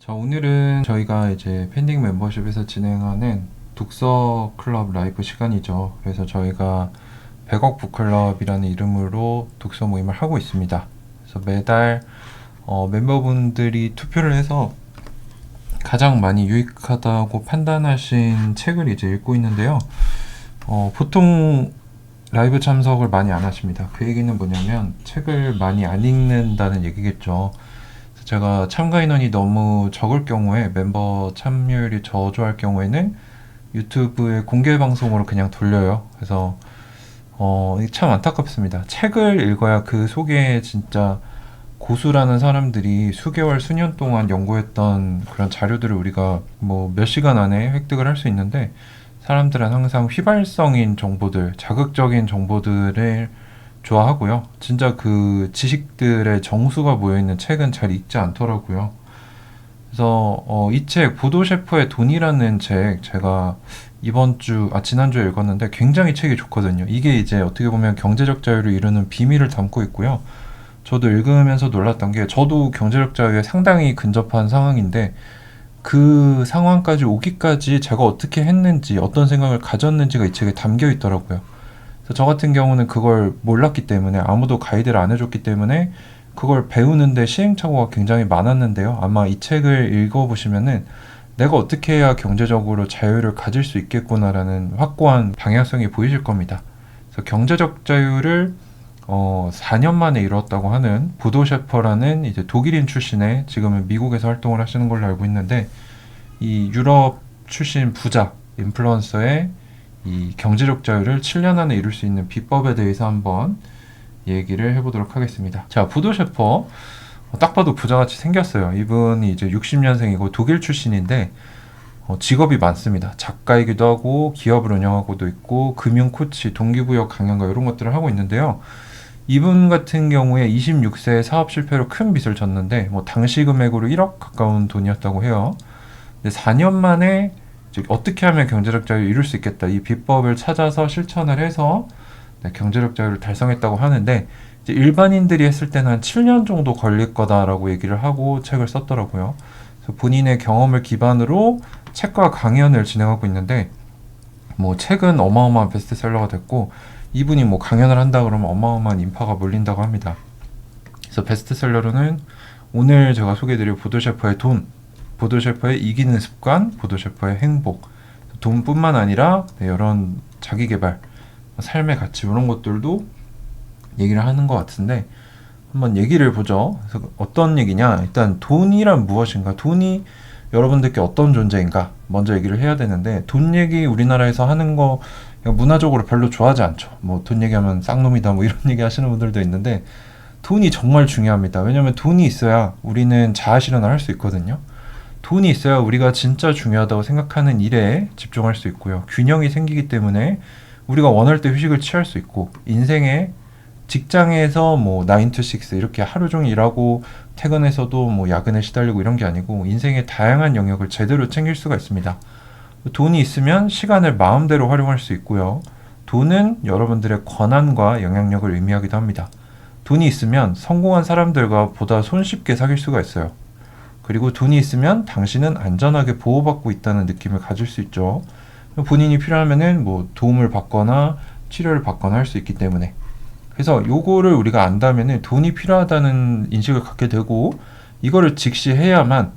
자, 오늘은 저희가 이제 펜딩 멤버십에서 진행하는 독서 클럽 라이브 시간이죠. 그래서 저희가 100억 북클럽이라는 이름으로 독서 모임을 하고 있습니다. 그래서 매달 멤버분들이 투표를 해서 가장 많이 유익하다고 판단하신 책을 이제 읽고 있는데요. 보통 라이브 참석을 많이 안 하십니다. 그 얘기는 뭐냐면 책을 많이 안 읽는다는 얘기겠죠. 제가 참가 인원이 너무 적을 경우에, 멤버 참여율이 저조할 경우에는 유튜브에 공개 방송으로 그냥 돌려요. 그래서 이게 참 안타깝습니다. 책을 읽어야 그 속에 진짜 고수라는 사람들이 수개월, 수년 동안 연구했던 그런 자료들을 우리가 뭐 몇 시간 안에 획득을 할 수 있는데, 사람들은 항상 휘발성인 정보들, 자극적인 정보들을 좋아하고요. 진짜 그 지식들의 정수가 모여있는 책은 잘 읽지 않더라고요. 그래서 이 책, 보도 셰퍼의 돈이라는 책, 제가 지난주에 읽었는데 굉장히 책이 좋거든요. 이게 이제 어떻게 보면 경제적 자유를 이루는 비밀을 담고 있고요. 저도 읽으면서 놀랐던 게, 저도 경제적 자유에 상당히 근접한 상황인데 그 상황까지 오기까지 제가 어떻게 했는지, 어떤 생각을 가졌는지가 이 책에 담겨 있더라고요. 그래서 저 같은 경우는 그걸 몰랐기 때문에, 아무도 가이드를 안 해줬기 때문에 그걸 배우는데 시행착오가 굉장히 많았는데요. 아마 이 책을 읽어보시면은 내가 어떻게 해야 경제적으로 자유를 가질 수 있겠구나라는 확고한 방향성이 보이실 겁니다. 그래서 경제적 자유를 4년 만에 이뤘다고 하는 보도 셰퍼라는 이제 독일인 출신의, 지금은 미국에서 활동을 하시는 걸로 알고 있는데, 이 유럽 출신 부자 인플루언서의 이 경제적 자유를 7년 안에 이룰 수 있는 비법에 대해서 한번 얘기를 해보도록 하겠습니다. 자, 보도 셰퍼, 딱 봐도 부자같이 생겼어요. 이분이 이제 60년생이고 독일 출신인데 직업이 많습니다. 작가이기도 하고 기업을 운영하고도 있고 금융 코치, 동기부여 강연가 이런 것들을 하고 있는데요. 이분 같은 경우에 26세에 사업 실패로 큰 빚을 졌는데 당시 금액으로 1억 가까운 돈이었다고 해요. 근데 4년 만에 어떻게 하면 경제적 자유를 이룰 수 있겠다, 이 비법을 찾아서 실천을 해서 경제적 자유를 달성했다고 하는데, 이제 일반인들이 했을 때는 한 7년 정도 걸릴 거다라고 얘기를 하고 책을 썼더라고요. 그래서 본인의 경험을 기반으로 책과 강연을 진행하고 있는데, 책은 어마어마한 베스트셀러가 됐고, 이분이 강연을 한다 그러면 어마어마한 인파가 몰린다고 합니다. 그래서 베스트셀러로는 오늘 제가 소개해드릴 보도 셰퍼의 돈, 보도 셰퍼의 이기는 습관, 보도 셰퍼의 행복, 돈뿐만 아니라 이런 자기개발, 삶의 가치, 이런 것들도 얘기를 하는 것 같은데, 한번 얘기를 보죠. 그래서 어떤 얘기냐, 일단 돈이란 무엇인가, 돈이 여러분들께 어떤 존재인가 먼저 얘기를 해야 되는데, 돈 얘기 우리나라에서 하는 거 문화적으로 별로 좋아하지 않죠. 돈 얘기하면 쌍놈이다 이런 얘기 하시는 분들도 있는데, 돈이 정말 중요합니다. 왜냐면 돈이 있어야 우리는 자아실현을 할 수 있거든요. 돈이 있어야 우리가 진짜 중요하다고 생각하는 일에 집중할 수 있고요. 균형이 생기기 때문에 우리가 원할 때 휴식을 취할 수 있고, 인생에 직장에서 9 to 6 이렇게 하루 종일 일하고 퇴근해서도 야근에 시달리고 이런 게 아니고, 인생의 다양한 영역을 제대로 챙길 수가 있습니다. 돈이 있으면 시간을 마음대로 활용할 수 있고요. 돈은 여러분들의 권한과 영향력을 의미하기도 합니다. 돈이 있으면 성공한 사람들과 보다 손쉽게 사귈 수가 있어요. 그리고 돈이 있으면 당신은 안전하게 보호받고 있다는 느낌을 가질 수 있죠. 본인이 필요하면은 도움을 받거나 치료를 받거나 할 수 있기 때문에. 그래서 요거를 우리가 안다면은 돈이 필요하다는 인식을 갖게 되고, 이거를 직시해야만,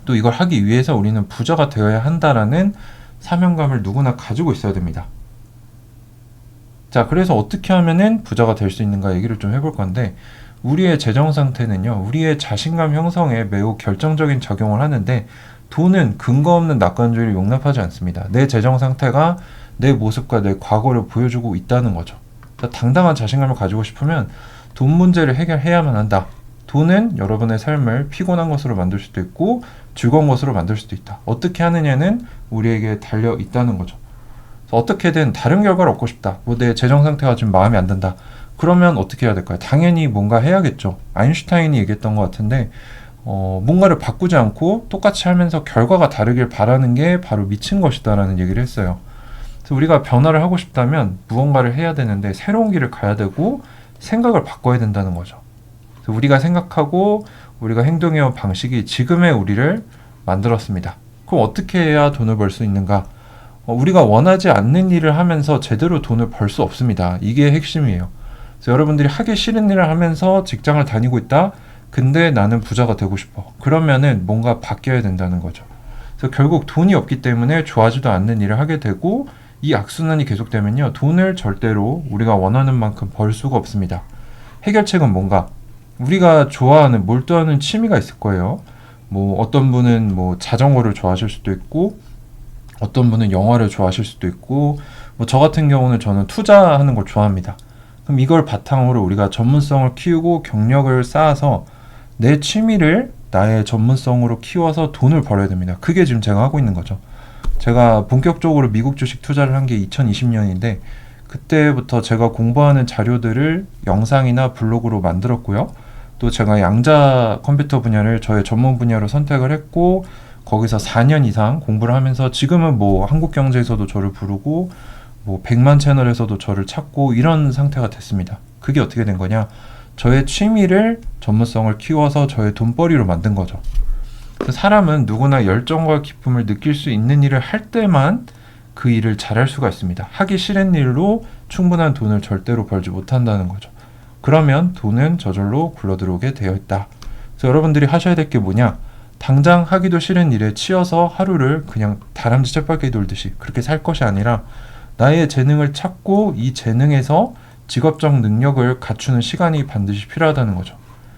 또 이걸 하기 위해서 우리는 부자가 되어야 한다라는 사명감을 누구나 가지고 있어야 됩니다. 자, 그래서 어떻게 하면은 부자가 될 수 있는가 얘기를 좀 해볼 건데, 우리의 재정 상태는요, 우리의 자신감 형성에 매우 결정적인 작용을 하는데, 돈은 근거 없는 낙관주의를 용납하지 않습니다. 내 재정 상태가 내 모습과 내 과거를 보여주고 있다는 거죠. 그러니까 당당한 자신감을 가지고 싶으면 돈 문제를 해결해야만 한다. 돈은 여러분의 삶을 피곤한 것으로 만들 수도 있고 즐거운 것으로 만들 수도 있다. 어떻게 하느냐는 우리에게 달려 있다는 거죠. 어떻게든 다른 결과를 얻고 싶다. 내 재정 상태가 좀 마음에 안 든다. 그러면 어떻게 해야 될까요? 당연히 뭔가 해야겠죠. 아인슈타인이 얘기했던 것 같은데, 뭔가를 바꾸지 않고 똑같이 하면서 결과가 다르길 바라는 게 바로 미친 것이다라는 얘기를 했어요. 그래서 우리가 변화를 하고 싶다면 무언가를 해야 되는데, 새로운 길을 가야 되고 생각을 바꿔야 된다는 거죠. 그래서 우리가 생각하고 우리가 행동해온 방식이 지금의 우리를 만들었습니다. 그럼 어떻게 해야 돈을 벌 수 있는가? 우리가 원하지 않는 일을 하면서 제대로 돈을 벌 수 없습니다. 이게 핵심이에요. 그래서 여러분들이 하기 싫은 일을 하면서 직장을 다니고 있다? 근데 나는 부자가 되고 싶어. 그러면은 뭔가 바뀌어야 된다는 거죠. 그래서 결국 돈이 없기 때문에 좋아하지도 않는 일을 하게 되고 이 악순환이 계속되면요. 돈을 절대로 우리가 원하는 만큼 벌 수가 없습니다. 해결책은 뭔가? 우리가 좋아하는, 몰두하는 취미가 있을 거예요. 뭐 어떤 분은 뭐 자전거를 좋아하실 수도 있고 어떤 분은 영화를 좋아하실 수도 있고 뭐 저 같은 경우는 저는 투자하는 걸 좋아합니다. 그럼 이걸 바탕으로 우리가 전문성을 키우고 경력을 쌓아서 내 취미를 나의 전문성으로 키워서 돈을 벌어야 됩니다. 그게 지금 제가 하고 있는 거죠. 제가 본격적으로 미국 주식 투자를 한 게 2020년인데 그때부터 제가 공부하는 자료들을 영상이나 블로그로 만들었고요. 또 제가 양자 컴퓨터 분야를 저의 전문 분야로 선택을 했고 거기서 4년 이상 공부를 하면서 지금은 뭐 한국경제에서도 저를 부르고 뭐 100만 채널에서도 저를 찾고 이런 상태가 됐습니다. 그게 어떻게 된 거냐? 저의 취미를 전문성을 키워서 저의 돈벌이로 만든 거죠. 사람은 누구나 열정과 기쁨을 느낄 수 있는 일을 할 때만 그 일을 잘할 수가 있습니다. 하기 싫은 일로 충분한 돈을 절대로 벌지 못한다는 거죠. 그러면 돈은 저절로 굴러들어오게 되어 있다. 그래서 여러분들이 하셔야 될 게 뭐냐? 당장 하기도 싫은 일에 치여서 하루를 그냥 다람쥐 쳇바퀴 돌듯이 그렇게 살 것이 아니라 나의 재능을 찾고 이 재능에서 직업적 능력을 갖추는 시간이 반드시 필요하다는 거죠.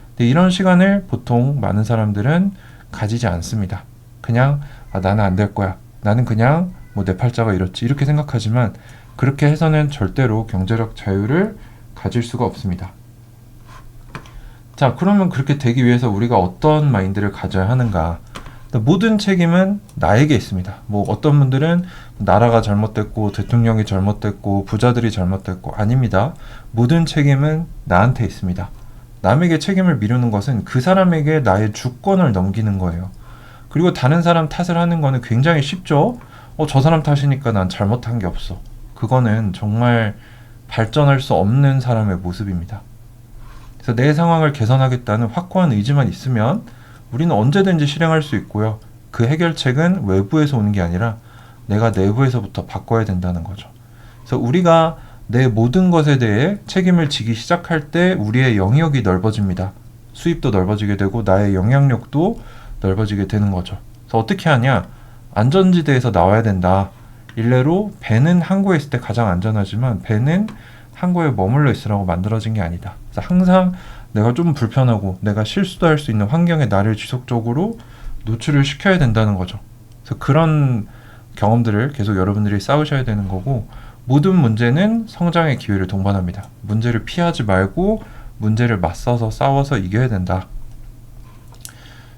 근데 이런 시간을 보통 많은 사람들은 가지지 않습니다. 그냥 나는 안 될 거야. 나는 그냥 뭐 내 팔자가 이렇지 이렇게 생각하지만 그렇게 해서는 절대로 경제적 자유를 가질 수가 없습니다. 자, 그러면 그렇게 되기 위해서 우리가 어떤 마인드를 가져야 하는가? 모든 책임은 나에게 있습니다. 뭐 어떤 분들은 나라가 잘못됐고 대통령이 잘못됐고 부자들이 잘못됐고 아닙니다. 모든 책임은 나한테 있습니다. 남에게 책임을 미루는 것은 그 사람에게 나의 주권을 넘기는 거예요. 그리고 다른 사람 탓을 하는 거는 굉장히 쉽죠. 저 사람 탓이니까 난 잘못한 게 없어. 그거는 정말 발전할 수 없는 사람의 모습입니다. 그래서 내 상황을 개선하겠다는 확고한 의지만 있으면 우리는 언제든지 실행할 수 있고요. 그 해결책은 외부에서 오는 게 아니라 내가 내부에서부터 바꿔야 된다는 거죠. 그래서 우리가 내 모든 것에 대해 책임을 지기 시작할 때 우리의 영역이 넓어집니다. 수입도 넓어지게 되고 나의 영향력도 넓어지게 되는 거죠. 그래서 어떻게 하냐? 안전지대에서 나와야 된다. 일례로 배는 항구에 있을 때 가장 안전하지만 배는 항구에 머물러 있으라고 만들어진 게 아니다. 그래서 항상 내가 좀 불편하고 내가 실수도 할 수 있는 환경에 나를 지속적으로 노출을 시켜야 된다는 거죠. 그래서 그런 경험들을 계속 여러분들이 쌓으셔야 되는 거고 모든 문제는 성장의 기회를 동반합니다. 문제를 피하지 말고 문제를 맞서서 싸워서 이겨야 된다.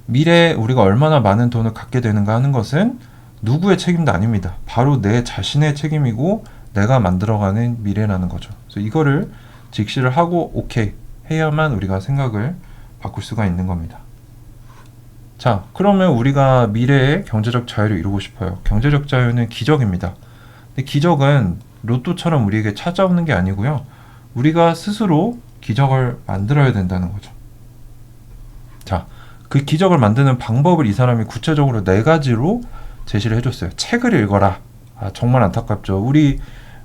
미래에 우리가 얼마나 많은 돈을 갖게 되는가 하는 것은 누구의 책임도 아닙니다. 바로 내 자신의 책임이고 내가 만들어가는 미래라는 거죠. 그래서 이거를 직시를 하고 오케이 해야만 우리가 생각을 바꿀 수가 있는 겁니다. 자, 그러면 우리가 미래의 경제적 자유를 이루고 싶어요. 경제적 자유는 기적입니다. 근데 기적은 로또처럼 우리에게 찾아오는 게 아니고요. 우리가 스스로 기적을 만들어야 된다는 거죠. 자, 그 기적을 만드는 방법을 이 사람이 구체적으로 4가지로 제시를 해줬어요. 책을 읽어라. 정말 안타깝죠. 우리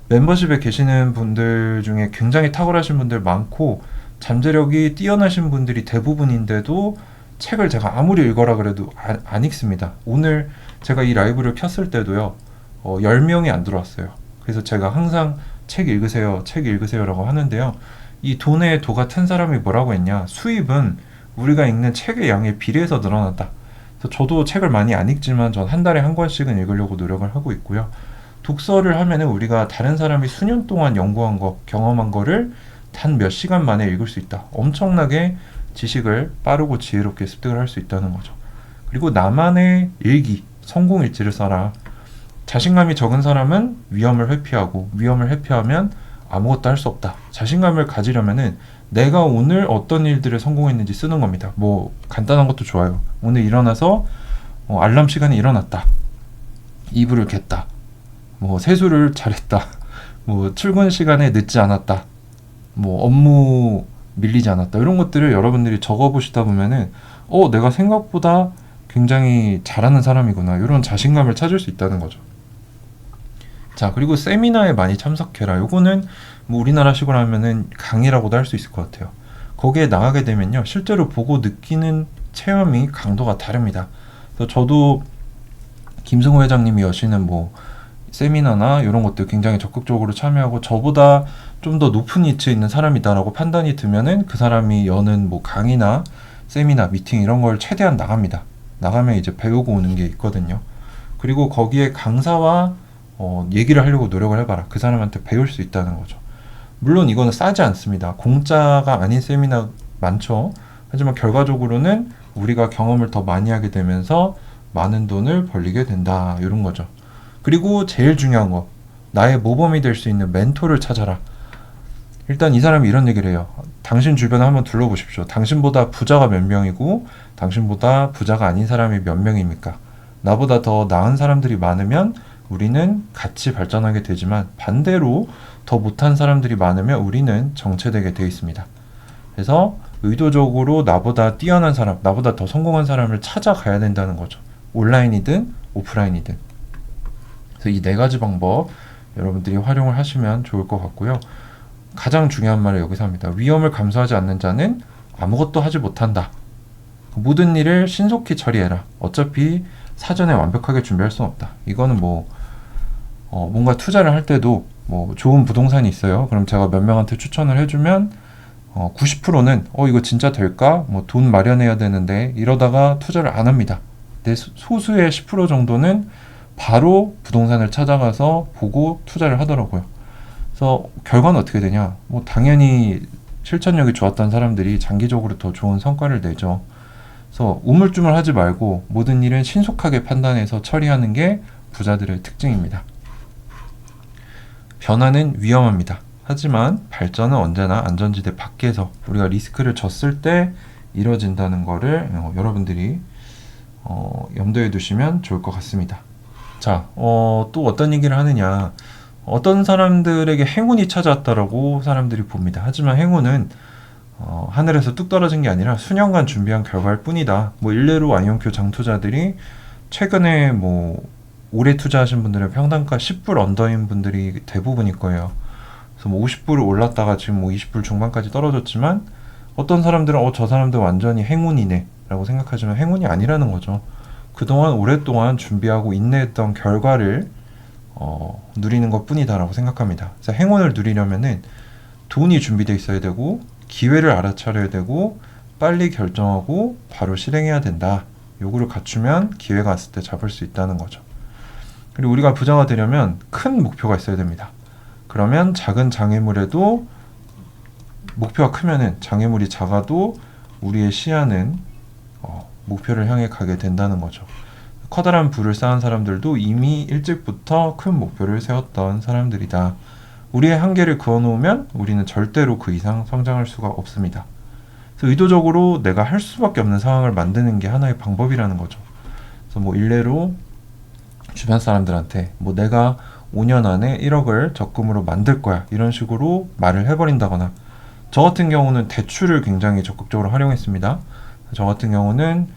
멤버십에 계시는 분들 중에 굉장히 탁월하신 분들 많고 잠재력이 뛰어나신 분들이 대부분인데도 책을 제가 아무리 읽어라 그래도 안 읽습니다. 오늘 제가 이 라이브를 켰을 때도요. 10명이 안 들어왔어요. 그래서 제가 항상 책 읽으세요, 책 읽으세요 라고 하는데요. 이 돈의 도 같은 사람이 뭐라고 했냐. 수입은 우리가 읽는 책의 양에 비례해서 늘어났다. 그래서 저도 책을 많이 안 읽지만 전 한 달에 한 권씩은 읽으려고 노력을 하고 있고요. 독서를 하면은 우리가 다른 사람이 수년 동안 연구한 거, 경험한 거를 단 몇 시간 만에 읽을 수 있다. 엄청나게 지식을 빠르고 지혜롭게 습득을 할 수 있다는 거죠. 그리고 나만의 일기, 성공 일지를 써라. 자신감이 적은 사람은 위험을 회피하고 위험을 회피하면 아무것도 할 수 없다. 자신감을 가지려면은 내가 오늘 어떤 일들을 성공했는지 쓰는 겁니다. 뭐 간단한 것도 좋아요. 오늘 일어나서 알람 시간에 일어났다. 이불을 갰다. 뭐 세수를 잘했다. 뭐 출근 시간에 늦지 않았다. 뭐 업무 밀리지 않았다. 이런 것들을 여러분들이 적어보시다 보면은 내가 생각보다 굉장히 잘하는 사람이구나. 이런 자신감을 찾을 수 있다는 거죠. 자, 그리고 세미나에 많이 참석해라. 요거는 뭐 우리나라식으로 하면은 강의라고도 할 수 있을 것 같아요. 거기에 나가게 되면요, 실제로 보고 느끼는 체험이 강도가 다릅니다. 그래서 저도 김승호 회장님이 여시는 뭐 세미나나 이런 것들 굉장히 적극적으로 참여하고, 저보다 좀 더 높은 위치에 있는 사람이다라고 판단이 들면은 그 사람이 여는 뭐 강의나 세미나, 미팅 이런 걸 최대한 나갑니다. 나가면 이제 배우고 오는 게 있거든요. 그리고 거기에 강사와 얘기를 하려고 노력을 해봐라. 그 사람한테 배울 수 있다는 거죠. 물론 이거는 싸지 않습니다. 공짜가 아닌 세미나 많죠. 하지만 결과적으로는 우리가 경험을 더 많이 하게 되면서 많은 돈을 벌리게 된다. 이런 거죠. 그리고 제일 중요한 거, 나의 모범이 될 수 있는 멘토를 찾아라. 일단 이 사람이 이런 얘기를 해요. 당신 주변을 한번 둘러보십시오. 당신보다 부자가 몇 명이고 당신보다 부자가 아닌 사람이 몇 명입니까? 나보다 더 나은 사람들이 많으면 우리는 같이 발전하게 되지만, 반대로 더 못한 사람들이 많으면 우리는 정체되게 되어 있습니다. 그래서 의도적으로 나보다 뛰어난 사람, 나보다 더 성공한 사람을 찾아가야 된다는 거죠. 온라인이든 오프라인이든. 그래서 이 네 가지 방법 여러분들이 활용을 하시면 좋을 것 같고요. 가장 중요한 말을 여기서 합니다. 위험을 감수하지 않는 자는 아무것도 하지 못한다. 모든 일을 신속히 처리해라. 어차피 사전에 완벽하게 준비할 수는 없다. 이거는 뭔가 투자를 할 때도 뭐 좋은 부동산이 있어요. 그럼 제가 몇 명한테 추천을 해주면 90%는 이거 진짜 될까? 뭐 돈 마련해야 되는데 이러다가 투자를 안 합니다. 근데 소수의 10% 정도는 바로 부동산을 찾아가서 보고 투자를 하더라고요. 그래서 결과는 어떻게 되냐? 뭐 당연히 실천력이 좋았던 사람들이 장기적으로 더 좋은 성과를 내죠. 그래서 우물쭈물하지 말고 모든 일은 신속하게 판단해서 처리하는 게 부자들의 특징입니다. 변화는 위험합니다. 하지만 발전은 언제나 안전지대 밖에서 우리가 리스크를 졌을 때 이뤄진다는 거를 여러분들이 염두에 두시면 좋을 것 같습니다. 자, 또 어떤 얘기를 하느냐. 어떤 사람들에게 행운이 찾아왔다라고 사람들이 봅니다. 하지만 행운은 하늘에서 뚝 떨어진 게 아니라 수년간 준비한 결과일 뿐이다. 뭐 일례로 아이온큐 장투자들이 최근에 뭐 오래 투자하신 분들은 평단가 10불 언더인 분들이 대부분일 거예요. 그래서 뭐 50불을 올랐다가 지금 뭐 20불 중반까지 떨어졌지만, 어떤 사람들은 저 사람들 완전히 행운이네 라고 생각하지만 행운이 아니라는 거죠. 그동안 오랫동안 준비하고 인내했던 결과를 누리는 것 뿐이다 라고 생각합니다. 그래서 행운을 누리려면은 돈이 준비되어 있어야 되고, 기회를 알아차려야 되고, 빨리 결정하고 바로 실행해야 된다. 요거를 갖추면 기회가 왔을 때 잡을 수 있다는 거죠. 그리고 우리가 부자가 되려면 큰 목표가 있어야 됩니다. 그러면 작은 장애물에도, 목표가 크면은 장애물이 작아도 우리의 시야는 목표를 향해 가게 된다는 거죠. 커다란 부를 쌓은 사람들도 이미 일찍부터 큰 목표를 세웠던 사람들이다. 우리의 한계를 그어놓으면 우리는 절대로 그 이상 성장할 수가 없습니다. 그래서 의도적으로 내가 할 수밖에 없는 상황을 만드는 게 하나의 방법이라는 거죠. 그래서 뭐 일례로 주변 사람들한테 뭐 내가 5년 안에 1억을 적금으로 만들 거야, 이런 식으로 말을 해버린다거나, 저 같은 경우는 대출을 굉장히 적극적으로 활용했습니다. 저 같은 경우는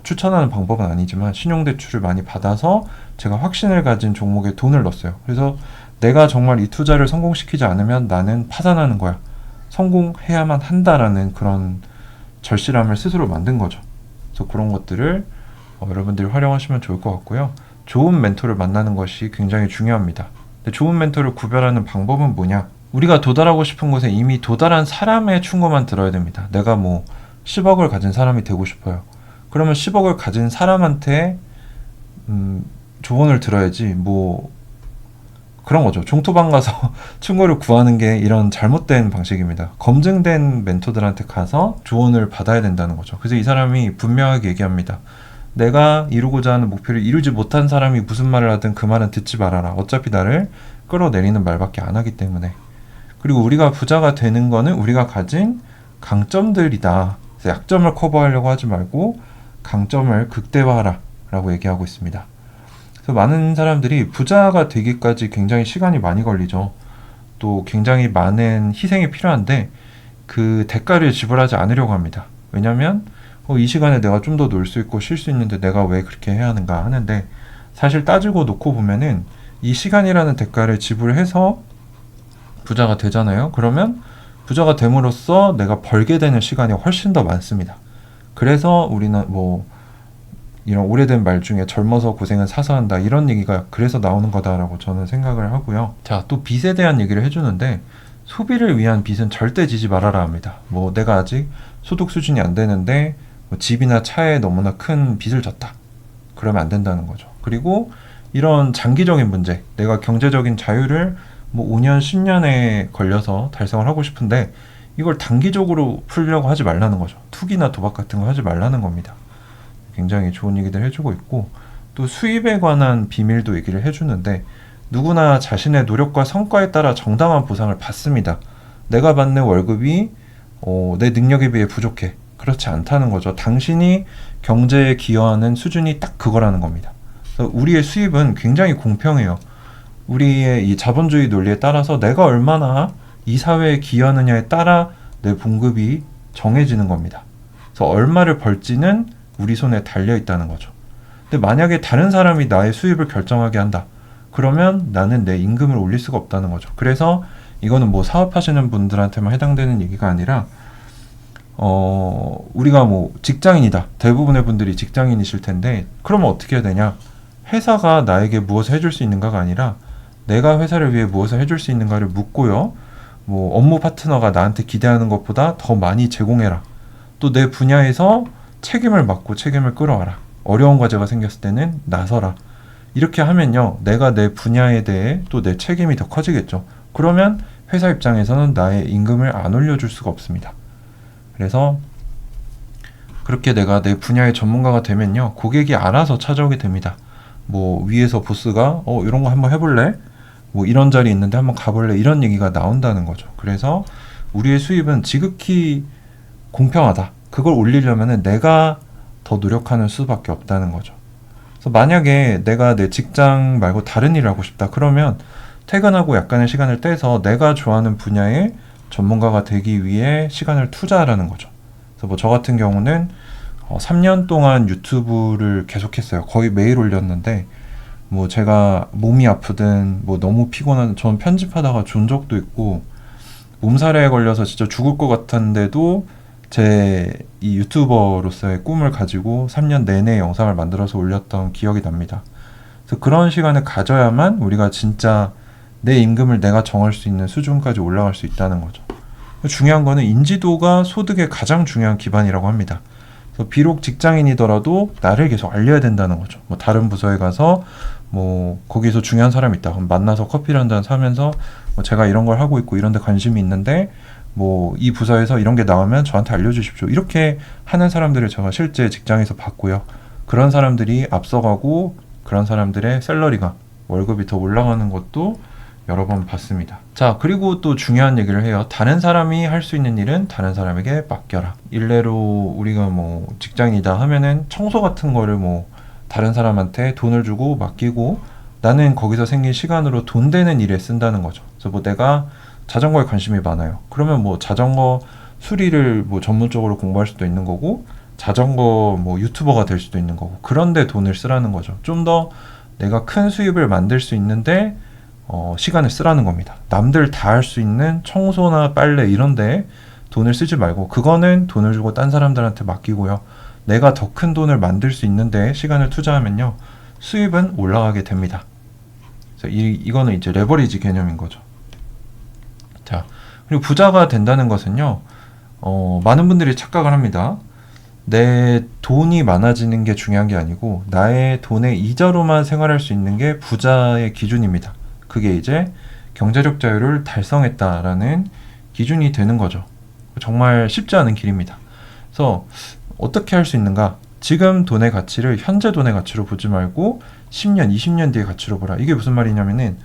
추천하는 방법은 아니지만 신용대출을 많이 받아서 제가 확신을 가진 종목에 돈을 넣었어요. 그래서 내가 정말 이 투자를 성공시키지 않으면 나는 파산하는 거야, 성공해야만 한다라는 그런 절실함을 스스로 만든 거죠. 그래서 그런 것들을 여러분들이 활용하시면 좋을 것 같고요. 좋은 멘토를 만나는 것이 굉장히 중요합니다. 근데 좋은 멘토를 구별하는 방법은 뭐냐? 우리가 도달하고 싶은 곳에 이미 도달한 사람의 충고만 들어야 됩니다. 내가 뭐 10억을 가진 사람이 되고 싶어요. 그러면 10억을 가진 사람한테 조언을 들어야지, 뭐 그런 거죠. 종토방 가서 충고를 구하는 게 이런 잘못된 방식입니다. 검증된 멘토들한테 가서 조언을 받아야 된다는 거죠. 그래서 이 사람이 분명하게 얘기합니다. 내가 이루고자 하는 목표를 이루지 못한 사람이 무슨 말을 하든 그 말은 듣지 말아라. 어차피 나를 끌어내리는 말밖에 안 하기 때문에. 그리고 우리가 부자가 되는 거는 우리가 가진 강점들이다. 그래서 약점을 커버하려고 하지 말고 강점을 극대화하라 라고 얘기하고 있습니다. 그래서 많은 사람들이 부자가 되기까지 굉장히 시간이 많이 걸리죠. 또 굉장히 많은 희생이 필요한데, 그 대가를 지불하지 않으려고 합니다. 왜냐면 이 시간에 내가 좀 더 놀 수 있고 쉴 수 있는데 내가 왜 그렇게 해야 하는가 하는데, 사실 따지고 놓고 보면은 이 시간이라는 대가를 지불해서 부자가 되잖아요. 그러면 부자가 됨으로써 내가 벌게 되는 시간이 훨씬 더 많습니다. 그래서 우리는 뭐 이런 오래된 말 중에 젊어서 고생은 사서 한다, 이런 얘기가 그래서 나오는 거다라고 저는 생각을 하고요. 자, 또 빚에 대한 얘기를 해주는데, 소비를 위한 빚은 절대 지지 말아라 합니다. 뭐 내가 아직 소득 수준이 안 되는데 뭐 집이나 차에 너무나 큰 빚을 졌다, 그러면 안 된다는 거죠. 그리고 이런 장기적인 문제, 내가 경제적인 자유를 뭐 5년, 10년에 걸려서 달성을 하고 싶은데 이걸 단기적으로 풀려고 하지 말라는 거죠. 투기나 도박 같은 거 하지 말라는 겁니다. 굉장히 좋은 얘기들 해주고 있고, 또 수입에 관한 비밀도 얘기를 해주는데, 누구나 자신의 노력과 성과에 따라 정당한 보상을 받습니다. 내가 받는 월급이 내 능력에 비해 부족해, 그렇지 않다는 거죠. 당신이 경제에 기여하는 수준이 딱 그거라는 겁니다. 그래서 우리의 수입은 굉장히 공평해요. 우리의 이 자본주의 논리에 따라서 내가 얼마나 이 사회에 기여하느냐에 따라 내 봉급이 정해지는 겁니다. 그래서 얼마를 벌지는 우리 손에 달려 있다는 거죠. 근데 만약에 다른 사람이 나의 수입을 결정하게 한다, 그러면 나는 내 임금을 올릴 수가 없다는 거죠. 그래서 이거는 뭐 사업하시는 분들한테만 해당되는 얘기가 아니라 우리가 뭐 직장인이다, 대부분의 분들이 직장인이실 텐데, 그러면 어떻게 해야 되냐? 회사가 나에게 무엇을 해줄 수 있는가가 아니라 내가 회사를 위해 무엇을 해줄 수 있는가를 묻고요. 뭐 업무 파트너가 나한테 기대하는 것보다 더 많이 제공해라. 또 내 분야에서 책임을 맡고 책임을 끌어와라. 어려운 과제가 생겼을 때는 나서라. 이렇게 하면요, 내가 내 분야에 대해 또 내 책임이 더 커지겠죠. 그러면 회사 입장에서는 나의 임금을 안 올려줄 수가 없습니다. 그래서 그렇게 내가 내 분야의 전문가가 되면요, 고객이 알아서 찾아오게 됩니다. 뭐 위에서 보스가 이런 거 한번 해볼래? 뭐 이런 자리 있는데 한번 가볼래? 이런 얘기가 나온다는 거죠. 그래서 우리의 수입은 지극히 공평하다. 그걸 올리려면 내가 더 노력하는 수밖에 없다는 거죠. 그래서 만약에 내가 내 직장 말고 다른 일을 하고 싶다, 그러면 퇴근하고 약간의 시간을 떼서 내가 좋아하는 분야의 전문가가 되기 위해 시간을 투자하라는 거죠. 그래서 뭐 저 같은 경우는 3년 동안 유튜브를 계속했어요. 거의 매일 올렸는데, 뭐 제가 몸이 아프든 뭐 너무 피곤한, 전 편집하다가 존 적도 있고 몸살에 걸려서 진짜 죽을 것 같았는데도 제 이 유튜버로서의 꿈을 가지고 3년 내내 영상을 만들어서 올렸던 기억이 납니다. 그래서 그런 시간을 가져야만 우리가 진짜 내 임금을 내가 정할 수 있는 수준까지 올라갈 수 있다는 거죠. 중요한 거는 인지도가 소득의 가장 중요한 기반이라고 합니다. 그래서 비록 직장인이더라도 나를 계속 알려야 된다는 거죠. 뭐 다른 부서에 가서 뭐 거기서 중요한 사람이 있다, 그럼 만나서 커피를 한 잔 사면서 뭐 제가 이런 걸 하고 있고 이런 데 관심이 있는데 뭐 이 부서에서 이런 게 나오면 저한테 알려주십시오, 이렇게 하는 사람들을 제가 실제 직장에서 봤고요. 그런 사람들이 앞서가고 그런 사람들의 샐러리가, 월급이 더 올라가는 것도 여러 번 봤습니다. 자, 그리고 또 중요한 얘기를 해요. 다른 사람이 할 수 있는 일은 다른 사람에게 맡겨라. 일례로 우리가 뭐 직장이다 하면은 청소 같은 거를 뭐 다른 사람한테 돈을 주고 맡기고 나는 거기서 생긴 시간으로 돈 되는 일에 쓴다는 거죠. 그래서 뭐 내가 자전거에 관심이 많아요. 그러면 뭐 자전거 수리를 뭐 전문적으로 공부할 수도 있는 거고, 자전거 뭐 유튜버가 될 수도 있는 거고, 그런데 돈을 쓰라는 거죠. 좀 더 내가 큰 수입을 만들 수 있는데 시간을 쓰라는 겁니다. 남들 다 할 수 있는 청소나 빨래 이런데 돈을 쓰지 말고, 그거는 돈을 주고 딴 사람들한테 맡기고요. 내가 더 큰 돈을 만들 수 있는데 시간을 투자하면요, 수입은 올라가게 됩니다. 그래서 이거는 이제 레버리지 개념인 거죠. 자, 그리고 부자가 된다는 것은요, 많은 분들이 착각을 합니다. 내 돈이 많아지는 게 중요한 게 아니고 나의 돈의 이자로만 생활할 수 있는 게 부자의 기준입니다. 그게 이제 경제적 자유를 달성했다라는 기준이 되는 거죠. 정말 쉽지 않은 길입니다. 그래서 어떻게 할 수 있는가? 지금 돈의 가치를 현재 돈의 가치로 보지 말고 10년, 20년 뒤의 가치로 보라. 이게 무슨 말이냐면은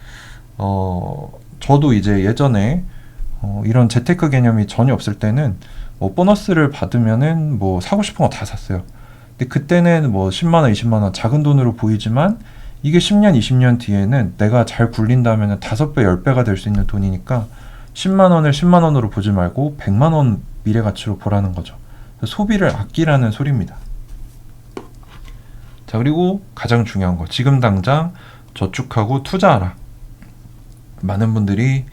저도 이제 예전에 이런 재테크 개념이 전혀 없을 때는 뭐 보너스를 받으면은 뭐 사고 싶은 거 다 샀어요. 근데 그때는 뭐 10만원, 20만원 작은 돈으로 보이지만 이게 10년, 20년 뒤에는 내가 잘 굴린다면 5배, 10배가 될 수 있는 돈이니까 10만 원을 10만 원으로 보지 말고 100만 원 미래 가치로 보라는 거죠. 소비를 아끼라는 소리입니다. 자, 그리고 가장 중요한 거, 지금 당장 저축하고 투자하라. 많은 분들이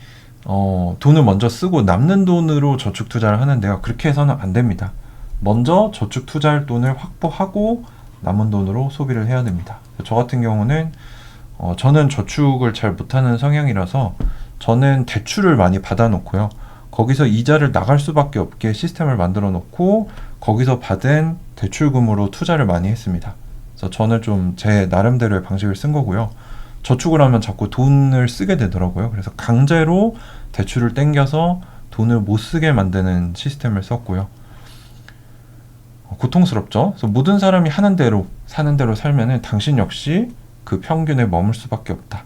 돈을 먼저 쓰고 남는 돈으로 저축 투자를 하는데요. 그렇게 해서는 안 됩니다. 먼저 저축 투자할 돈을 확보하고 남은 돈으로 소비를 해야 됩니다. 저 같은 경우는 저는 저축을 잘 못하는 성향이라서 저는 대출을 많이 받아놓고요. 거기서 이자를 나갈 수밖에 없게 시스템을 만들어 놓고 거기서 받은 대출금으로 투자를 많이 했습니다. 그래서 저는 좀 제 나름대로의 방식을 쓴 거고요. 저축을 하면 자꾸 돈을 쓰게 되더라고요. 그래서 강제로 대출을 땡겨서 돈을 못 쓰게 만드는 시스템을 썼고요. 고통스럽죠? 그래서 모든 사람이 하는 대로 사는 대로 살면은 당신 역시 그 평균에 머물 수밖에 없다.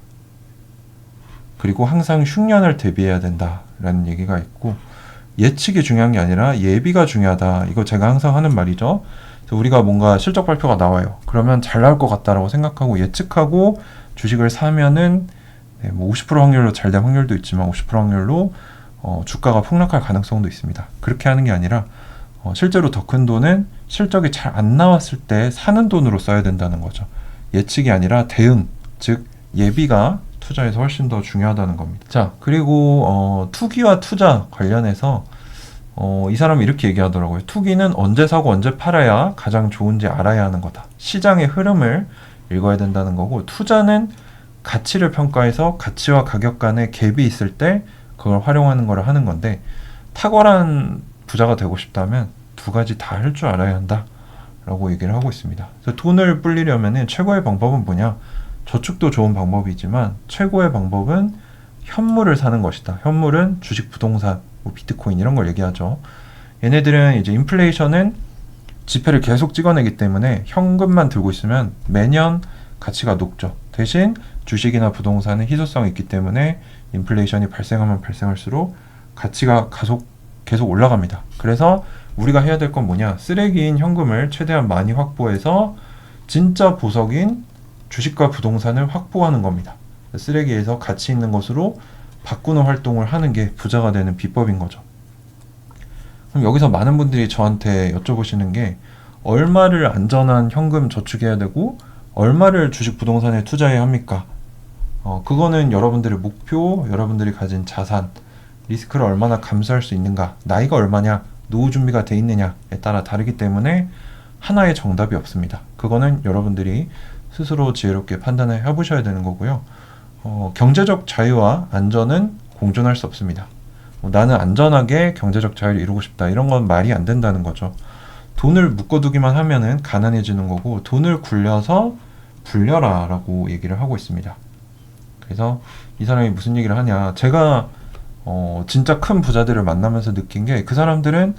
그리고 항상 흉년을 대비해야 된다라는 얘기가 있고, 예측이 중요한 게 아니라 예비가 중요하다. 이거 제가 항상 하는 말이죠. 그래서 우리가 뭔가 실적 발표가 나와요. 그러면 잘 나올 것 같다라고 생각하고 예측하고 주식을 사면은 뭐 50% 확률로 잘 될 확률도 있지만 50% 확률로 주가가 폭락할 가능성도 있습니다. 그렇게 하는 게 아니라 실제로 더 큰 돈은 실적이 잘 안 나왔을 때 사는 돈으로 써야 된다는 거죠. 예측이 아니라 대응, 즉 예비가 투자에서 훨씬 더 중요하다는 겁니다. 자, 그리고 투기와 투자 관련해서 이 사람이 이렇게 얘기하더라고요. 투기는 언제 사고 언제 팔아야 가장 좋은지 알아야 하는 거다. 시장의 흐름을 읽어야 된다는 거고, 투자는 가치를 평가해서 가치와 가격 간의 갭이 있을 때 그걸 활용하는 거를 하는 건데, 탁월한 부자가 되고 싶다면 두 가지 다 할 줄 알아야 한다 라고 얘기를 하고 있습니다. 그래서 돈을 불리려면 최고의 방법은 뭐냐? 저축도 좋은 방법이지만 최고의 방법은 현물을 사는 것이다. 현물은 주식, 부동산, 뭐 비트코인 이런 걸 얘기하죠. 얘네들은 이제 인플레이션은 지폐를 계속 찍어내기 때문에 현금만 들고 있으면 매년 가치가 높죠. 대신 주식이나 부동산은 희소성이 있기 때문에 인플레이션이 발생하면 발생할수록 가치가 계속 올라갑니다. 그래서 우리가 해야 될 건 뭐냐? 쓰레기인 현금을 최대한 많이 확보해서 진짜 보석인 주식과 부동산을 확보하는 겁니다. 쓰레기에서 가치 있는 것으로 바꾸는 활동을 하는 게 부자가 되는 비법인 거죠. 그럼 여기서 많은 분들이 저한테 여쭤보시는 게, 얼마를 안전한 현금 저축해야 되고 얼마를 주식 부동산에 투자해야 합니까? 그거는 여러분들의 목표, 여러분들이 가진 자산, 리스크를 얼마나 감수할 수 있는가, 나이가 얼마냐, 노후 준비가 돼 있느냐에 따라 다르기 때문에 하나의 정답이 없습니다. 그거는 여러분들이 스스로 지혜롭게 판단을 해보셔야 되는 거고요. 경제적 자유와 안전은 공존할 수 없습니다. 나는 안전하게 경제적 자유를 이루고 싶다, 이런 건 말이 안 된다는 거죠. 돈을 묶어두기만 하면은 가난해지는 거고, 돈을 굴려서 불려라 라고 얘기를 하고 있습니다. 그래서 이 사람이 무슨 얘기를 하냐, 제가 진짜 큰 부자들을 만나면서 느낀 게, 그 사람들은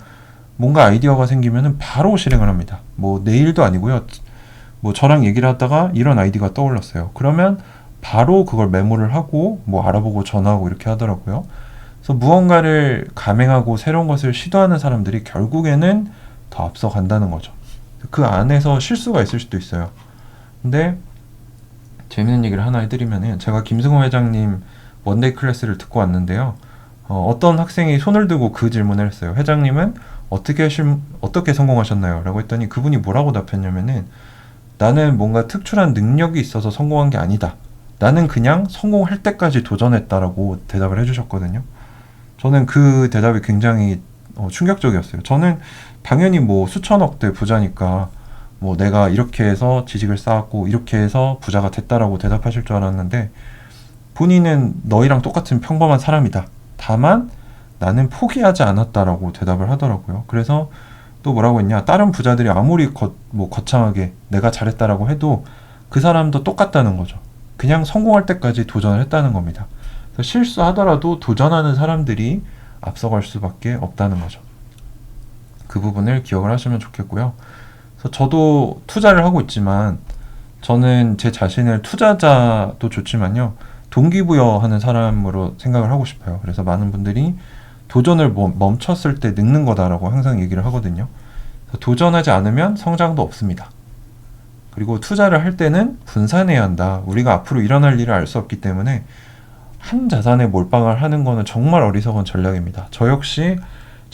뭔가 아이디어가 생기면은 바로 실행을 합니다. 뭐 내일도 아니고요. 뭐 저랑 얘기를 하다가 이런 아이디어가 떠올랐어요. 그러면 바로 그걸 메모를 하고 뭐 알아보고 전화하고 이렇게 하더라고요. 그래서 무언가를 감행하고 새로운 것을 시도하는 사람들이 결국에는 더 앞서간다는 거죠. 그 안에서 실수가 있을 수도 있어요. 근데 재밌는 얘기를 하나 해드리면은, 제가 김승호 회장님 원데이 클래스를 듣고 왔는데요. 어떤 학생이 손을 들고 그 질문을 했어요. 회장님은 어떻게 성공하셨나요? 라고 했더니 그분이 뭐라고 답했냐면은, 나는 뭔가 특출한 능력이 있어서 성공한 게 아니다. 나는 그냥 성공할 때까지 도전했다라고 대답을 해주셨거든요. 저는 그 대답이 굉장히 충격적이었어요. 저는 당연히 뭐 수천억대 부자니까 뭐 내가 이렇게 해서 지식을 쌓았고 이렇게 해서 부자가 됐다라고 대답하실 줄 알았는데, 본인은 너희랑 똑같은 평범한 사람이다. 다만 나는 포기하지 않았다라고 대답을 하더라고요. 그래서 또 뭐라고 했냐, 다른 부자들이 아무리 거창하게 내가 잘했다라고 해도 그 사람도 똑같다는 거죠. 그냥 성공할 때까지 도전을 했다는 겁니다. 그래서 실수하더라도 도전하는 사람들이 앞서갈 수밖에 없다는 거죠. 그 부분을 기억을 하시면 좋겠고요. 그래서 저도 투자를 하고 있지만, 저는 제 자신을 투자자도 좋지만요, 동기부여하는 사람으로 생각을 하고 싶어요. 그래서 많은 분들이 도전을 멈췄을 때 늙는 거다라고 항상 얘기를 하거든요. 도전하지 않으면 성장도 없습니다. 그리고 투자를 할 때는 분산해야 한다. 우리가 앞으로 일어날 일을 알 수 없기 때문에 한 자산에 몰빵을 하는 거는 정말 어리석은 전략입니다. 저 역시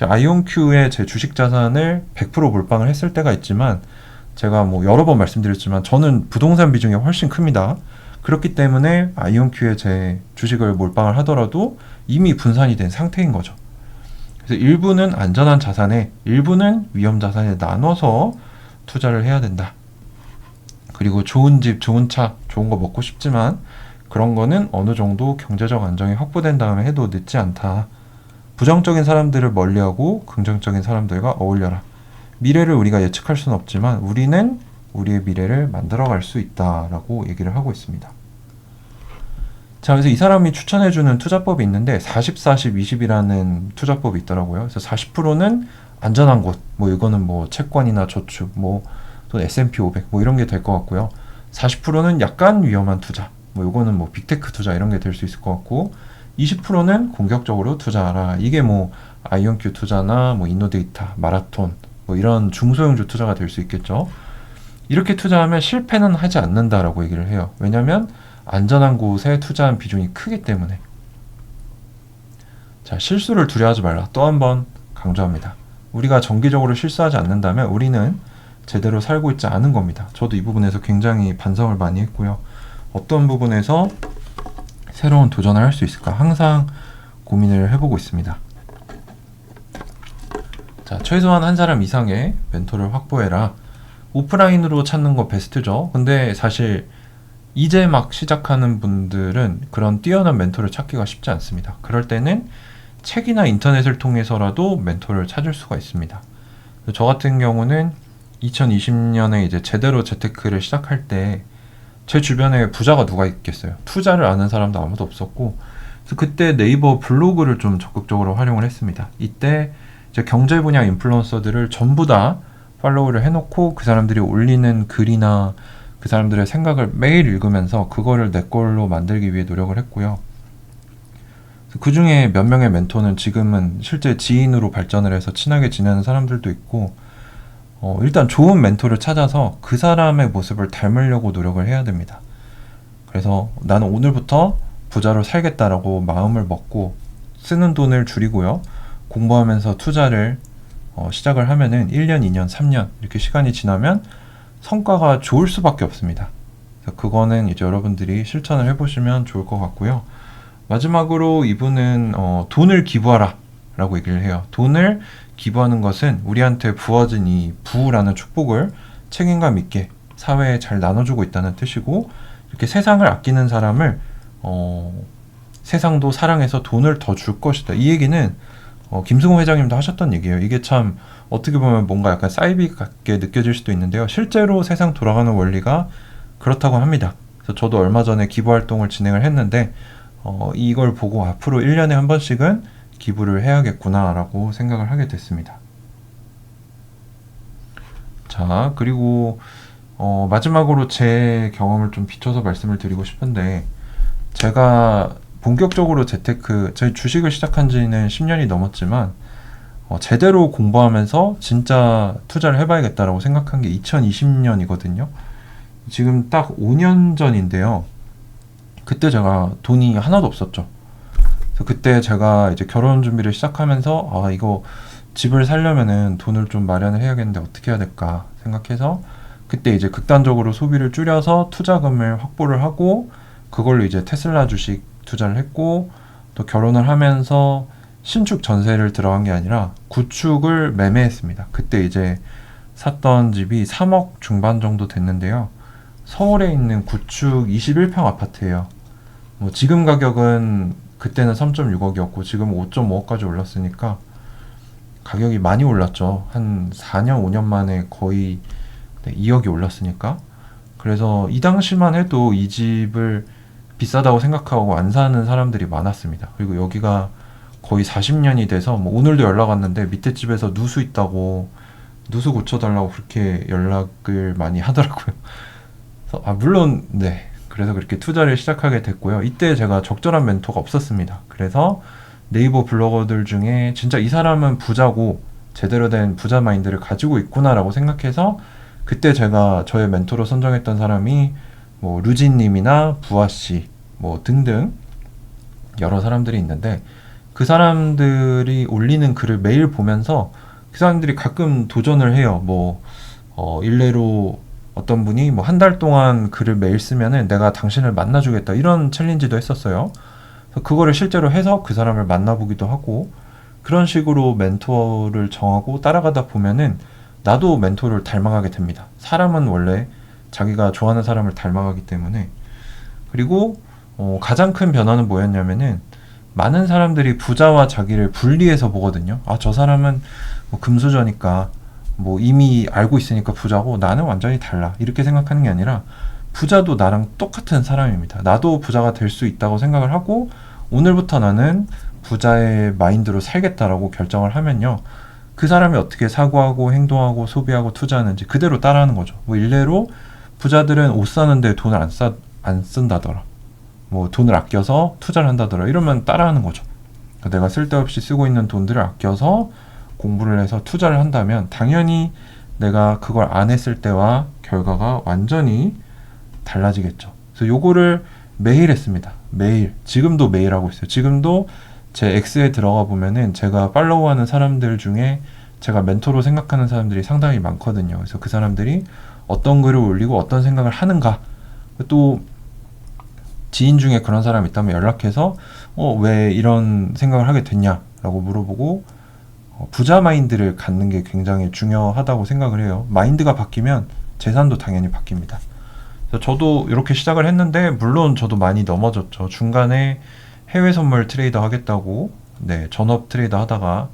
아이온큐에 제 주식 자산을 100% 몰빵을 했을 때가 있지만, 제가 뭐 여러 번 말씀드렸지만 저는 부동산 비중이 훨씬 큽니다. 그렇기 때문에 아이온큐에 제 주식을 몰빵을 하더라도 이미 분산이 된 상태인 거죠. 그래서 일부는 안전한 자산에, 일부는 위험 자산에 나눠서 투자를 해야 된다. 그리고 좋은 집, 좋은 차, 좋은 거 먹고 싶지만 그런 거는 어느 정도 경제적 안정이 확보된 다음에 해도 늦지 않다. 부정적인 사람들을 멀리하고 긍정적인 사람들과 어울려라. 미래를 우리가 예측할 수는 없지만 우리는 우리의 미래를 만들어갈 수 있다라고 얘기를 하고 있습니다. 자, 그래서 이 사람이 추천해주는 투자법이 있는데 40, 40, 20이라는 투자법이 있더라고요. 그래서 40%는 안전한 곳, 뭐 이거는 뭐 채권이나 저축, 뭐 또 S&P 500, 뭐 이런 게 될 것 같고요. 40%는 약간 위험한 투자, 뭐 이거는 뭐 빅테크 투자 이런 게 될 수 있을 것 같고, 20%는 공격적으로 투자하라. 이게 뭐 아이온큐 투자나 뭐 이노데이터, 마라톤, 뭐 이런 중소형주 투자가 될 수 있겠죠. 이렇게 투자하면 실패는 하지 않는다라고 얘기를 해요. 왜냐하면 안전한 곳에 투자한 비중이 크기 때문에. 자, 실수를 두려워하지 말라. 또 한 번 강조합니다. 우리가 정기적으로 실수하지 않는다면 우리는 제대로 살고 있지 않은 겁니다. 저도 이 부분에서 굉장히 반성을 많이 했고요. 어떤 부분에서 새로운 도전을 할 수 있을까 항상 고민을 해보고 있습니다. 자, 최소한 한 사람 이상의 멘토를 확보해라. 오프라인으로 찾는 거 베스트죠. 근데 사실 이제 막 시작하는 분들은 그런 뛰어난 멘토를 찾기가 쉽지 않습니다. 그럴 때는 책이나 인터넷을 통해서라도 멘토를 찾을 수가 있습니다. 저 같은 경우는 2020년에 이제 제대로 재테크를 시작할 때 제 주변에 부자가 누가 있겠어요. 투자를 아는 사람도 아무도 없었고, 그래서 그때 네이버 블로그를 좀 적극적으로 활용을 했습니다. 이때 이제 경제 분야 인플루언서들을 전부 다 팔로우를 해놓고 그 사람들이 올리는 글이나 그 사람들의 생각을 매일 읽으면서 그거를 내 걸로 만들기 위해 노력을 했고요. 그 중에 몇 명의 멘토는 지금은 실제 지인으로 발전을 해서 친하게 지내는 사람들도 있고, 일단 좋은 멘토를 찾아서 그 사람의 모습을 닮으려고 노력을 해야 됩니다. 그래서 나는 오늘부터 부자로 살겠다라고 마음을 먹고 쓰는 돈을 줄이고요. 공부하면서 투자를 시작을 하면은 1년, 2년, 3년 이렇게 시간이 지나면 성과가 좋을 수밖에 없습니다. 그래서 그거는 이제 여러분들이 실천을 해보시면 좋을 것 같고요. 마지막으로 이분은 돈을 기부하라 라고 얘기를 해요. 돈을 기부하는 것은 우리한테 부어진 이 부라는 축복을 책임감 있게 사회에 잘 나눠주고 있다는 뜻이고, 이렇게 세상을 아끼는 사람을 세상도 사랑해서 돈을 더 줄 것이다. 이 얘기는 김승호 회장님도 하셨던 얘기예요. 이게 참 어떻게 보면 뭔가 약간 사이비 같게 느껴질 수도 있는데요. 실제로 세상 돌아가는 원리가 그렇다고 합니다. 그래서 저도 얼마 전에 기부 활동을 진행을 했는데 이걸 보고 앞으로 1년에 한 번씩은 기부를 해야겠구나 라고 생각을 하게 됐습니다. 자, 그리고 마지막으로 제 경험을 좀 비춰서 말씀을 드리고 싶은데, 제가 본격적으로 제 주식을 시작한 지는 10년이 넘었지만 제대로 공부하면서 진짜 투자를 해봐야겠다라고 생각한 게 2020년이거든요. 지금 딱 5년 전인데요. 그때 제가 돈이 하나도 없었죠. 그래서 그때 제가 이제 결혼 준비를 시작하면서 이거 집을 살려면은 돈을 좀 마련을 해야겠는데 어떻게 해야 될까 생각해서 그때 이제 극단적으로 소비를 줄여서 투자금을 확보를 하고 그걸로 이제 테슬라 주식 투자를 했고, 또 결혼을 하면서 신축 전세를 들어간 게 아니라 구축을 매매했습니다. 그때 이제 샀던 집이 3억 중반 정도 됐는데요. 서울에 있는 구축 21평 아파트예요. 뭐 지금 가격은 그때는 3.6억이었고 지금 5.5억까지 올랐으니까 가격이 많이 올랐죠. 한 4년, 5년 만에 거의 2억이 올랐으니까. 그래서 이 당시만 해도 이 집을 비싸다고 생각하고 안 사는 사람들이 많았습니다. 그리고 여기가 거의 40년이 돼서 뭐 오늘도 연락 왔는데 밑에 집에서 누수 있다고 누수 고쳐달라고 그렇게 연락을 많이 하더라고요. 그래서 물론 네, 그래서 그렇게 투자를 시작하게 됐고요. 이때 제가 적절한 멘토가 없었습니다. 그래서 네이버 블로거들 중에 진짜 이 사람은 부자고 제대로 된 부자 마인드를 가지고 있구나라고 생각해서 그때 제가 저의 멘토로 선정했던 사람이 뭐 루진님이나 부아씨 뭐 등등 여러 사람들이 있는데 그 사람들이 올리는 글을 매일 보면서 그 사람들이 가끔 도전을 해요. 일례로 어떤 분이 뭐 한 달 동안 글을 매일 쓰면은 내가 당신을 만나주겠다 이런 챌린지도 했었어요. 그래서 그거를 실제로 해서 그 사람을 만나보기도 하고 그런 식으로 멘토를 정하고 따라가다 보면은 나도 멘토를 닮아가게 됩니다. 사람은 원래 자기가 좋아하는 사람을 닮아가기 때문에. 그리고 가장 큰 변화는 뭐였냐면은 많은 사람들이 부자와 자기를 분리해서 보거든요. 아, 저 사람은 뭐 금수저니까 뭐 이미 알고 있으니까 부자고 나는 완전히 달라 이렇게 생각하는 게 아니라 부자도 나랑 똑같은 사람입니다. 나도 부자가 될 수 있다고 생각을 하고 오늘부터 나는 부자의 마인드로 살겠다라고 결정을 하면요. 그 사람이 어떻게 사고하고 행동하고 소비하고 투자하는지 그대로 따라하는 거죠. 뭐 일례로 부자들은 옷 사는데 돈을 안 쓴다더라. 뭐 돈을 아껴서 투자를 한다더라. 이러면 따라하는 거죠. 그러니까 내가 쓸데없이 쓰고 있는 돈들을 아껴서 공부를 해서 투자를 한다면 당연히 내가 그걸 안 했을 때와 결과가 완전히 달라지겠죠. 그래서 요거를 매일 했습니다. 매일. 지금도 매일 하고 있어요. 지금도 제 X에 들어가 보면은 제가 팔로우하는 사람들 중에 제가 멘토로 생각하는 사람들이 상당히 많거든요. 그래서 그 사람들이 어떤 글을 올리고 어떤 생각을 하는가. 또 지인 중에 그런 사람이 있다면 연락해서 왜 이런 생각을 하게 됐냐라고 물어보고 부자 마인드를 갖는 게 굉장히 중요하다고 생각을 해요. 마인드가 바뀌면 재산도 당연히 바뀝니다. 그래서 저도 이렇게 시작을 했는데 물론 저도 많이 넘어졌죠. 중간에 해외 선물 트레이더 하겠다고 전업 트레이더 하다가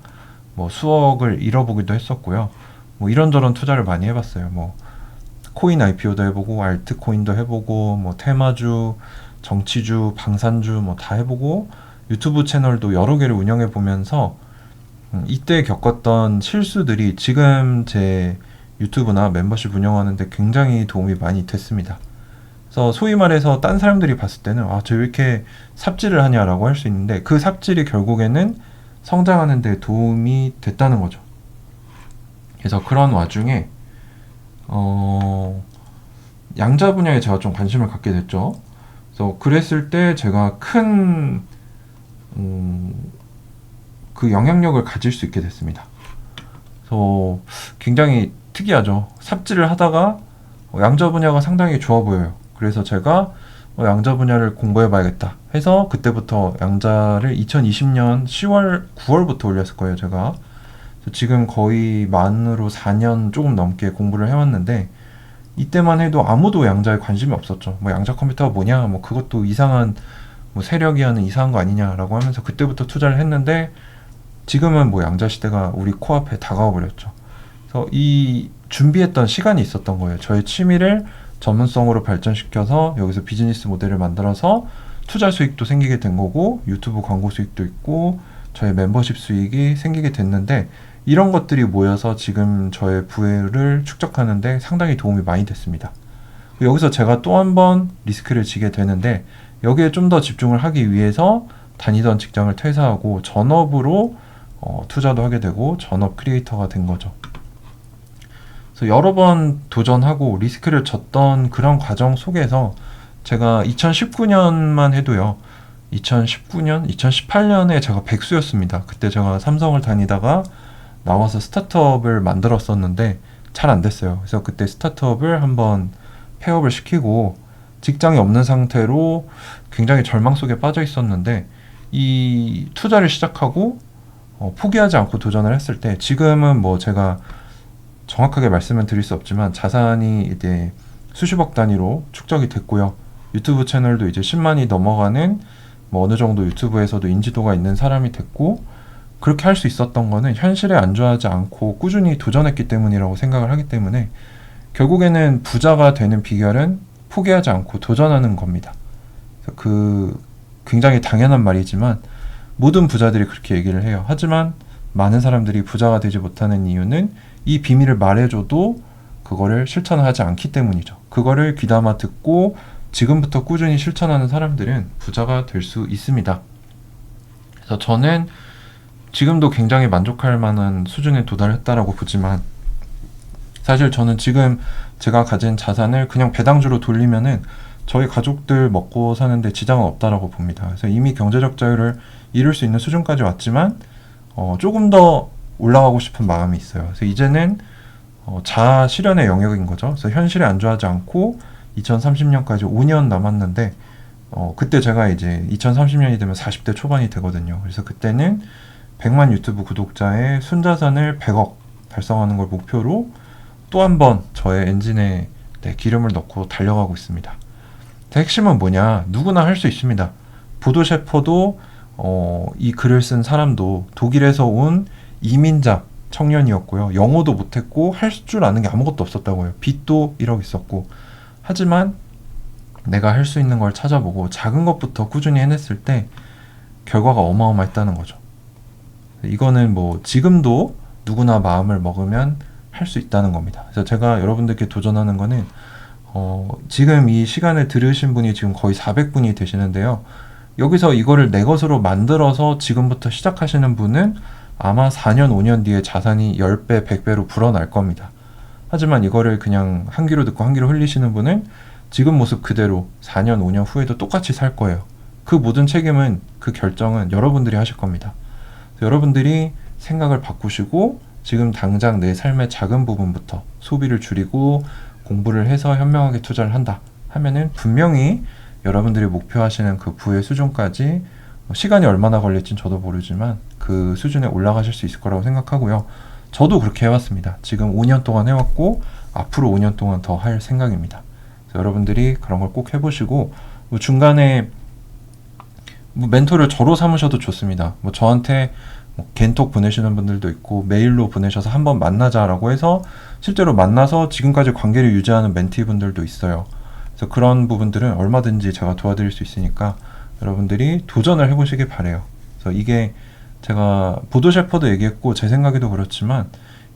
뭐 수억을 잃어보기도 했었고요. 뭐 이런저런 투자를 많이 해봤어요. 뭐 코인 IPO도 해보고 알트코인도 해보고 뭐 테마주, 정치주, 방산주 뭐 다 해보고 유튜브 채널도 여러 개를 운영해 보면서 이때 겪었던 실수들이 지금 제 유튜브나 멤버십 운영하는데 굉장히 도움이 많이 됐습니다. 그래서 소위 말해서 딴 사람들이 봤을 때는 저 왜 이렇게 삽질을 하냐라고 할 수 있는데 그 삽질이 결국에는 성장하는 데 도움이 됐다는 거죠. 그래서 그런 와중에 양자 분야에 제가 좀 관심을 갖게 됐죠. 그래서 그랬을 때 제가 큰 그 영향력을 가질 수 있게 됐습니다. 그래서 굉장히 특이하죠. 삽질을 하다가 양자 분야가 상당히 좋아 보여요. 그래서 제가 양자 분야를 공부해 봐야겠다 해서 그때부터 양자를 2020년 10월, 9월부터 올렸을 거예요, 제가. 지금 거의 만으로 4년 조금 넘게 공부를 해왔는데 이때만 해도 아무도 양자에 관심이 없었죠. 뭐 양자 컴퓨터가 뭐냐, 뭐 그것도 이상한 뭐 세력이 하는 이상한 거 아니냐라고 하면서 그때부터 투자를 했는데 지금은 뭐 양자 시대가 우리 코앞에 다가와 버렸죠. 그래서 이 준비했던 시간이 있었던 거예요. 저의 취미를 전문성으로 발전시켜서 여기서 비즈니스 모델을 만들어서 투자 수익도 생기게 된 거고 유튜브 광고 수익도 있고 저의 멤버십 수익이 생기게 됐는데 이런 것들이 모여서 지금 저의 부를 축적하는데 상당히 도움이 많이 됐습니다. 여기서 제가 또 한 번 리스크를 지게 되는데 여기에 좀 더 집중을 하기 위해서 다니던 직장을 퇴사하고 전업으로 투자도 하게 되고 전업 크리에이터가 된 거죠. 그래서 여러 번 도전하고 리스크를 졌던 그런 과정 속에서 제가 2019년만 해도요. 2019년, 2018년에 제가 백수였습니다. 그때 제가 삼성을 다니다가 나와서 스타트업을 만들었었는데 잘 안 됐어요. 그래서 그때 스타트업을 한번 폐업을 시키고 직장이 없는 상태로 굉장히 절망 속에 빠져 있었는데 이 투자를 시작하고 포기하지 않고 도전을 했을 때 지금은 뭐 제가 정확하게 말씀은 드릴 수 없지만 자산이 이제 수십억 단위로 축적이 됐고요. 유튜브 채널도 이제 10만이 넘어가는 뭐 어느 정도 유튜브에서도 인지도가 있는 사람이 됐고 그렇게 할 수 있었던 거는 현실에 안주하지 않고 꾸준히 도전했기 때문이라고 생각을 하기 때문에 결국에는 부자가 되는 비결은 포기하지 않고 도전하는 겁니다. 그 굉장히 당연한 말이지만 모든 부자들이 그렇게 얘기를 해요. 하지만 많은 사람들이 부자가 되지 못하는 이유는 이 비밀을 말해줘도 그거를 실천하지 않기 때문이죠. 그거를 귀담아 듣고 지금부터 꾸준히 실천하는 사람들은 부자가 될 수 있습니다. 그래서 저는 지금도 굉장히 만족할 만한 수준에 도달했다라고 보지만 사실 저는 지금 제가 가진 자산을 그냥 배당주로 돌리면은 저희 가족들 먹고 사는데 지장은 없다라고 봅니다. 그래서 이미 경제적 자유를 이룰 수 있는 수준까지 왔지만 조금 더 올라가고 싶은 마음이 있어요. 그래서 이제는 자아 실현의 영역인 거죠. 그래서 현실에 안주하지 않고 2030년까지 5년 남았는데 그때 제가 이제 2030년이 되면 40대 초반이 되거든요. 그래서 그때는 100만 유튜브 구독자의 순자산을 100억 달성하는 걸 목표로 또 한 번 저의 엔진에 기름을 넣고 달려가고 있습니다. 핵심은 뭐냐? 누구나 할 수 있습니다. 보도 셰퍼도 이 글을 쓴 사람도 독일에서 온 이민자 청년이었고요. 영어도 못했고 할 줄 아는 게 아무것도 없었다고요. 빚도 1억 있었고. 하지만 내가 할 수 있는 걸 찾아보고 작은 것부터 꾸준히 해냈을 때 결과가 어마어마했다는 거죠. 이거는 뭐 지금도 누구나 마음을 먹으면 할 수 있다는 겁니다. 그래서 제가 여러분들께 도전하는 거는 지금 이 시간을 들으신 분이 지금 거의 400분이 되시는데요. 여기서 이거를 내 것으로 만들어서 지금부터 시작하시는 분은 아마 4년, 5년 뒤에 자산이 10배, 100배로 불어날 겁니다. 하지만 이거를 그냥 한 귀로 듣고 한 귀로 흘리시는 분은 지금 모습 그대로 4년, 5년 후에도 똑같이 살 거예요. 그 모든 책임은, 그 결정은 여러분들이 하실 겁니다. 여러분들이 생각을 바꾸시고 지금 당장 내 삶의 작은 부분부터 소비를 줄이고 공부를 해서 현명하게 투자를 한다 하면은 분명히 여러분들이 목표하시는 그 부의 수준까지 시간이 얼마나 걸릴진 저도 모르지만 그 수준에 올라가실 수 있을 거라고 생각하고요. 저도 그렇게 해왔습니다. 지금 5년 동안 해왔고 앞으로 5년 동안 더 할 생각입니다. 그래서 여러분들이 그런 걸 꼭 해보시고 중간에 멘토를 저로 삼으셔도 좋습니다. 저한테 겐톡 보내시는 분들도 있고 메일로 보내셔서 한번 만나자라고 해서 실제로 만나서 지금까지 관계를 유지하는 멘티분들도 있어요. 그래서 그런 부분들은 얼마든지 제가 도와드릴 수 있으니까 여러분들이 도전을 해보시길 바래요. 그래서 이게 제가 보도 셰퍼도 얘기했고 제 생각에도 그렇지만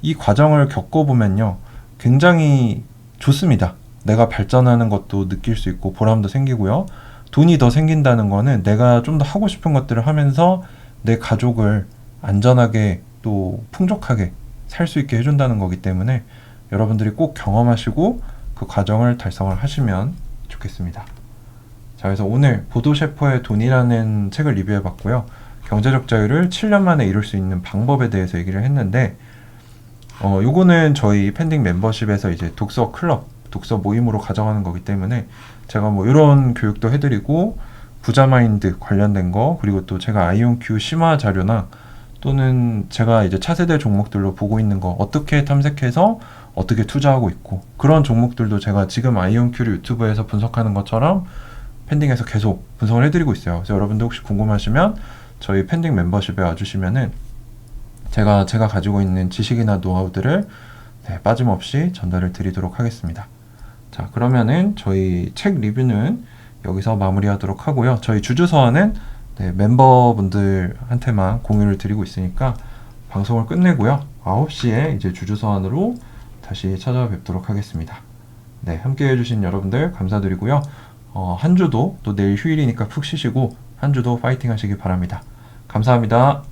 이 과정을 겪어보면요 굉장히 좋습니다. 내가 발전하는 것도 느낄 수 있고 보람도 생기고요. 돈이 더 생긴다는 거는 내가 좀 더 하고 싶은 것들을 하면서 내 가족을 안전하게 또 풍족하게 살 수 있게 해준다는 거기 때문에 여러분들이 꼭 경험하시고 그 과정을 달성을 하시면 좋겠습니다. 자, 그래서 오늘 보도 셰퍼의 돈이라는 책을 리뷰해봤고요. 경제적 자유를 7년 만에 이룰 수 있는 방법에 대해서 얘기를 했는데 요거는 저희 팬딩 멤버십에서 이제 독서 클럽, 독서 모임으로 가져가는 거기 때문에 제가 뭐 이런 교육도 해드리고 부자마인드 관련된 거 그리고 또 제가 아이온큐 심화 자료나 또는 제가 이제 차세대 종목들로 보고 있는 거 어떻게 탐색해서 어떻게 투자하고 있고 그런 종목들도 제가 지금 아이온큐를 유튜브에서 분석하는 것처럼 팬딩에서 계속 분석을 해드리고 있어요. 그래서 여러분들 혹시 궁금하시면 저희 팬딩 멤버십에 와주시면은 제가 가지고 있는 지식이나 노하우들을 빠짐없이 전달을 드리도록 하겠습니다. 자, 그러면은 저희 책 리뷰는 여기서 마무리하도록 하고요. 저희 주주서한은 멤버분들한테만 공유를 드리고 있으니까 방송을 끝내고요. 9시에 이제 주주서한으로 다시 찾아뵙도록 하겠습니다. 네, 함께 해주신 여러분들 감사드리고요. 한 주도 또 내일 휴일이니까 푹 쉬시고 한 주도 파이팅 하시기 바랍니다. 감사합니다.